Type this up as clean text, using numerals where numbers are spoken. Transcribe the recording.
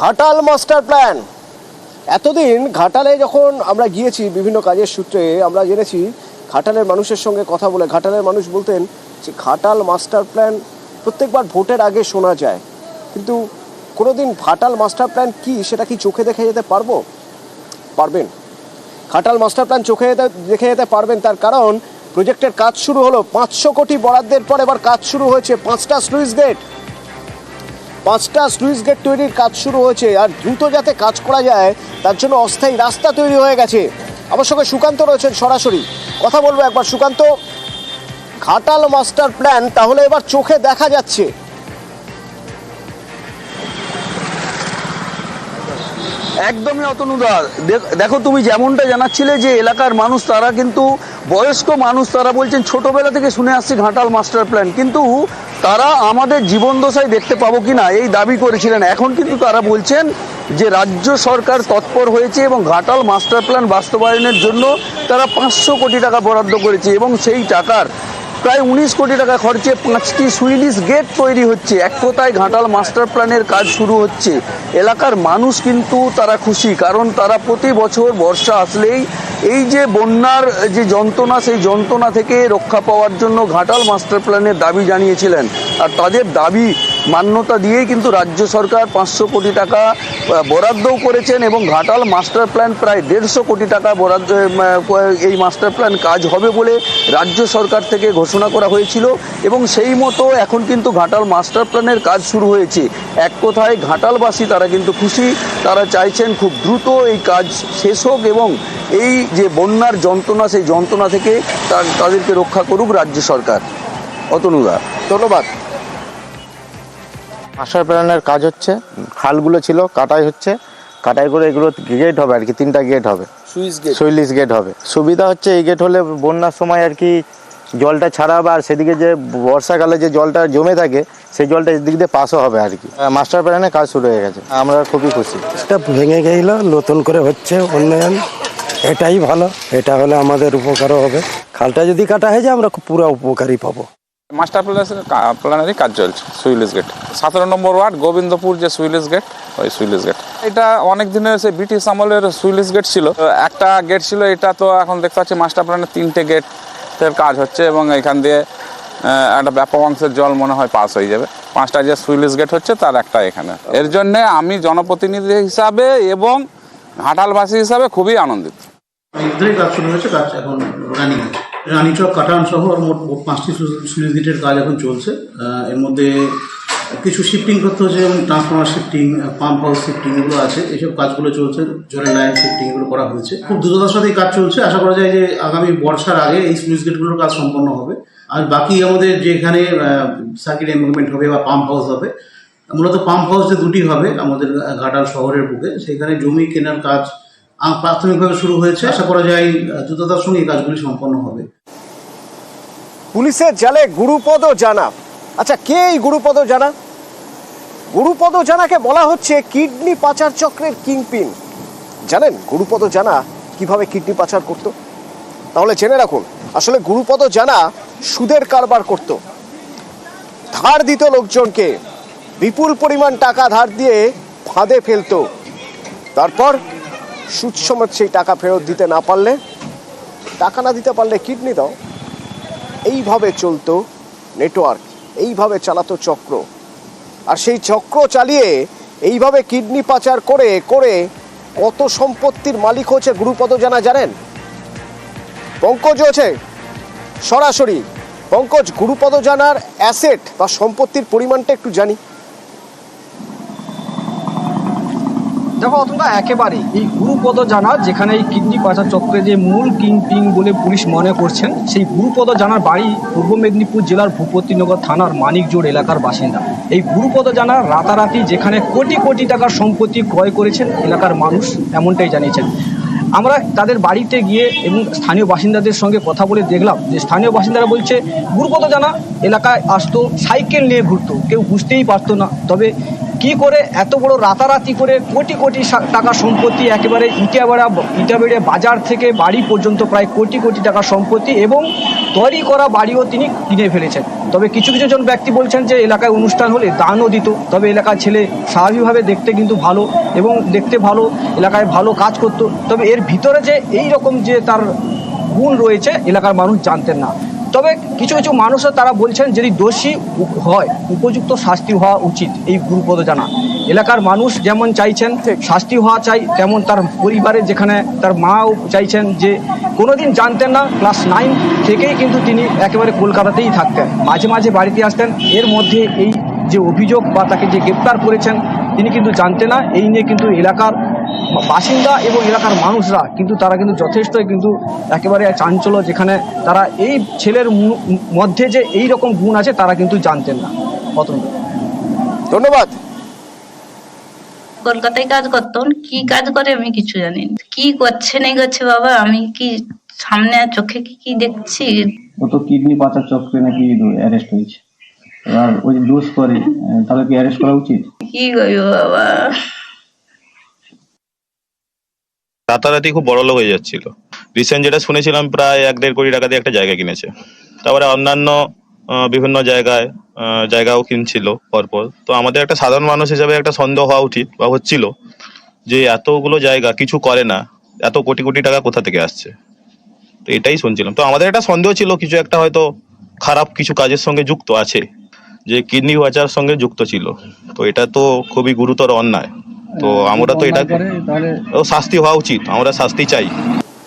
Ghatal master plan. এতদিন ঘাটালে যখন আমরা গিয়েছি বিভিন্ন কাজের সূত্রে আমরা জেনেছি, ঘাটালের মানুষের সঙ্গে কথা বলে ঘাটালের মানুষ বলতেন যে ঘাটাল মাস্টার প্ল্যান প্রত্যেকবার ভোটের আগে শোনা যায়, কিন্তু কোনোদিন ঘাটাল মাস্টার প্ল্যান কি সেটা কি চোখে দেখে যেতে পারবেন? ঘাটাল মাস্টার প্ল্যান চোখে দেখে যেতে পারবেন, তার কারণ প্রজেক্টের কাজ শুরু হলো। 500 কোটি বরাদ্দের পর এবার কাজ শুরু হয়েছে। 5টা স্লুইস গেট তৈরির কাজ শুরু হয়েছে, আর দ্রুত যাতে কাজ করা যায় তার জন্য অস্থায়ী রাস্তা তৈরি হয়ে গেছে। আমার সঙ্গে সুকান্ত রয়েছেন, সরাসরি কথা বলবো একবার। সুকান্ত, ঘাটাল মাস্টার প্ল্যান তাহলে এবার চোখে দেখা যাচ্ছে? একদমই অতনুদা, দেখো তুমি যেমনটা জানাচ্ছিলে যে এলাকার মানুষ তারা কিন্তু বয়স্ক মানুষ, তারা বলছেন ছোটবেলা থেকে শুনে আসছি ঘাটাল মাস্টার প্ল্যান, কিন্তু তারা আমাদের জীবনদশায় দেখতে পাবো কিনা এই দাবি করেছিলেন। এখন কিন্তু তারা বলছেন যে রাজ্য সরকার তৎপর হয়েছে এবং ঘাটাল মাস্টার প্ল্যান বাস্তবায়নের জন্য তারা 500 কোটি টাকা বরাদ্দ করেছে এবং সেই টাকার প্রায় 19 কোটি টাকা খরচে 5টি সুইলিশ গেট তৈরি হচ্ছে। এক কথায় ঘাটাল মাস্টার প্ল্যানের কাজ শুরু হচ্ছে। এলাকার মানুষ কিন্তু তারা খুশি, কারণ তারা প্রতি বছর বর্ষা আসলেই এই যে বন্যার যে যন্ত্রণা, সেই যন্ত্রণা থেকে রক্ষা পাওয়ার জন্য ঘাটাল মাস্টার প্ল্যানের দাবি জানিয়েছিলেন। আর তাদের দাবি মান্যতা দিয়েই কিন্তু রাজ্য সরকার 500 কোটি টাকা বরাদ্দও করেছেন এবং ঘাটাল মাস্টার প্ল্যান প্রায় 150 কোটি টাকা বরাদ্দ, এই মাস্টার প্ল্যান কাজ হবে বলে রাজ্য সরকার থেকে ঘোষণা করা হয়েছিল এবং সেই মতো এখন কিন্তু ঘাটাল মাস্টার প্ল্যানের কাজ শুরু হয়েছে। এক কথায় ঘাটালবাসী তারা কিন্তু খুশি, তারা চাইছেন খুব দ্রুত এই কাজ শেষ হোক এবং এই যে বন্যার যন্ত্রণা, সেই যন্ত্রণা থেকে তাদেরকে রক্ষা করুক রাজ্য সরকার। অতনুদা, ধন্যবাদ। মাস্টার প্ল্যানের কাজ হচ্ছে, খালগুলো ছিল কাটাই করে এগুলো গেট হবে আর কি, 3টা গেট হবে, সুইলিশ গেট হবে। সুবিধা হচ্ছে এই গেট হলে বন্যার সময় আর কি জলটা ছাড়া হবে, আর সেদিকে যে বর্ষাকালে যে জলটা জমে থাকে সেই জলটা এদিক দিয়ে পাসও হবে আর কি। মাস্টার প্ল্যানের কাজ শুরু হয়ে গেছে, আমরা খুবই খুশি। এটা ভেঙে গেল, নতুন করে হচ্ছে উন্নয়ন, এটাই ভালো। এটা হলে আমাদের উপকারও হবে। খালটা যদি কাটা হয়ে যায় আমরা পুরো উপকারই পাবো। মাস্টার প্ল্যানেরই কাজ চলছে। সুইলিশ গেট 17 নম্বর ওয়ার্ড, গোবিন্দপুর যে সুইলিশ গেট, ওই সুইলিশ গেট এটা অনেক দিনের সে ব্রিটিশ আমলের সুইলিশ গেট ছিল। একটা গেট ছিল, এটা তো এখন দেখতে পাচ্ছি মাস্টার প্ল্যানের 3টে গেটের কাজ হচ্ছে এবং এখান দিয়ে একটা ব্যাপক অংশের জল মনে হয় পাস হয়ে যাবে। 5টা যে সুইলিশ গেট হচ্ছে তার একটা এখানে। এর জন্যে আমি জনপ্রতিনিধি হিসাবে এবং ঘাটালবাসী হিসাবে খুবই আনন্দিত। কাজ শুরু হয়েছে, কাজ এখন রানীচক কাটান সহ মোট 5টি সুইচ গেটের কাজ এখন চলছে। এর মধ্যে কিছু শিফটিং করতে হচ্ছে, যেমন transformer shifting, pump house shifting এগুলো আছে, এইসব কাজগুলো চলছে। জলের লাইন শিফটিং এগুলো করা হয়েছে, খুব দ্রুততার সাথে কাজ চলছে। আশা করা যায় যে আগামী বর্ষার আগে এই সুইচ গেটগুলোর কাজ সম্পন্ন হবে। আর বাকি আমাদের যেখানে সার্কিট এমপ্লয়মেন্ট হবে বা পাম্প হাউস হবে, মূলত পাম্প হাউস যে 2টি হবে আমাদের ঘাটাল শহরের বুকে, সেখানে জমি কেনার কাজ প্রাথমিকভাবে শুরু হয়েছে। আশা করা যায় দ্রুততার সঙ্গে এই কাজগুলি সম্পন্ন হবে। পুলিশের জালে গুরুপদ জানা। আচ্ছা, কে এই গুরুপদ জানা? গুরুপদ জানাকে বলা হচ্ছে কিডনি পাচার চক্রের কিংপিন। জানেন গুরুপদ জানা কিভাবে কিডনি পাচার করত? তাহলে জেনে রাখুন, আসলে গুরুপদ জানা সুদের কারবার করত, ধার দিত লোকজনকে, বিপুল পরিমাণ টাকা ধার দিয়ে ফাঁদে ফেলতো, তারপর সুদ সমেত সেই টাকা ফেরত দিতে না পারলে, টাকা না দিতে পারলে কিডনি দাও। এইভাবে চলতো নেটওয়ার্ক, এইভাবে চালাতো চক্র। আর সেই চক্র চালিয়ে এইভাবে কিডনি পাচার করে করে কত সম্পত্তির মালিক হচ্ছে গুরুপদ জানা জানেন? পঙ্কজ হচ্ছে সরাসরি। পঙ্কজ, গুরুপদ জানার অ্যাসেট বা সম্পত্তির পরিমাণটা একটু জানি। দেখো অতটা একেবারেই এই গুরুপদ জানা, যেখানে এই কিডনি পাচার চক্রে যে মূল কিং বলে পুলিশ মনে করছেন, সেই গুরুপদ জানার বাড়ি পূর্ব মেদিনীপুর জেলার ভূপতিনগর থানার মানিকজোড় এলাকার বাসিন্দা। এই গুরুপদ জানার রাতারাতি যেখানে কোটি কোটি টাকার সম্পত্তি ক্রয় করেছেন এলাকার মানুষ, এমনটাই জানিয়েছেন। আমরা তাদের বাড়িতে গিয়ে এবং স্থানীয় বাসিন্দাদের সঙ্গে কথা বলে দেখলাম যে স্থানীয় বাসিন্দারা বলছে গুরুপদ জানা এলাকায় আসতো, সাইকেল নিয়ে ঘুরতো, কেউ বুঝতেই পারতো না। তবে কি করে এত বড় রাতারাতি করে কোটি কোটি টাকা সম্পত্তি, একেবারে ইটাবেড়ে বাজার থেকে বাড়ি পর্যন্ত প্রায় কোটি কোটি টাকা সম্পত্তি এবং তৈরি করা বাড়িও তিনি কিনে ফেলেছেন। তবে কিছু কিছু জন ব্যক্তি বলছেন যে এলাকায় অনুষ্ঠান হলে দানও দিত। তবে এলাকার ছেলে স্বাভাবিকভাবে দেখতে কিন্তু ভালো এবং দেখতে ভালো, এলাকায় ভালো কাজ করত। তবে এর ভিতরে যে এই রকম যে তার গুণ রয়েছে এলাকার মানুষ জানতেন না। তবে কিছু কিছু মানুষও তারা বলছেন যদি দোষী হয় উপযুক্ত শাস্তি হওয়া উচিত এই গুরুপদ জানা। এলাকার মানুষ যেমন চাইছেন শাস্তি হওয়া চাই, তেমন তার পরিবারে যেখানে তার মাও চাইছেন যে কোনোদিন জানতেন না, ক্লাস 9 থেকেই কিন্তু তিনি একেবারে কলকাতাতেই থাকতেন, মাঝে মাঝে বাড়িতে আসতেন। এর মধ্যে এই যে অভিযোগ বা তাকে যে গ্রেপ্তার করেছেন তিনি কিন্তু জানতেন না। এই নিয়ে কিন্তু এলাকার বাসিন্দা এবং এলাকার মানুষরা কিন্তু তারা কিন্তু যথেষ্টই কিন্তু একেবারে চাঞ্চল্য, যেখানে তারা এই ছেলের মধ্যে যে এই রকম গুণ আছে তারা কিন্তু জানতেন না। ধন্যবাদ। কলকাতায় কাজ করতো, কি কাজ করে আমি কিছু জানি না। কি করছে নাই করছে বাবা, আমি কি সামনে চোখে কি দেখছি। ও তো কিডনি পাচার চক্রে নাকি অ্যারেস্ট হয়েছে, এবার ওই যে দোষ করে তাহলে কি অ্যারেস্ট করা উচিত? কি করবো বাবা। রাতারাতি খুব বড় লোক হয়ে যাচ্ছিল। রিসেন্ট যেটা শুনেছিলাম প্রায় 1-1.5 কোটি টাকা দিয়ে একটা জায়গা কিনেছে। তারপরে অন্যান্য বিভিন্ন জায়গাও কিনছিল পরপর। তো আমাদের একটা সাধারণ মানুষ হিসেবে একটা সন্দেহ হওয়া উচিত বা হচ্ছিল যে এতগুলো জায়গা কিছু করে না, এত কোটি কোটি টাকা কোথা থেকে আসছে। তো এটাই শুনছিলাম। তো আমাদের একটা সন্দেহ ছিল কিছু একটা হয়তো খারাপ কিছু কাজের সঙ্গে যুক্ত আছে, যে কিডনি পাচার সঙ্গে যুক্ত ছিল। তো এটা তো খুবই গুরুতর অন্যায়। তো আমরা তো এটা শাস্তি হওয়া উচিত, আমরা শাস্তি চাই।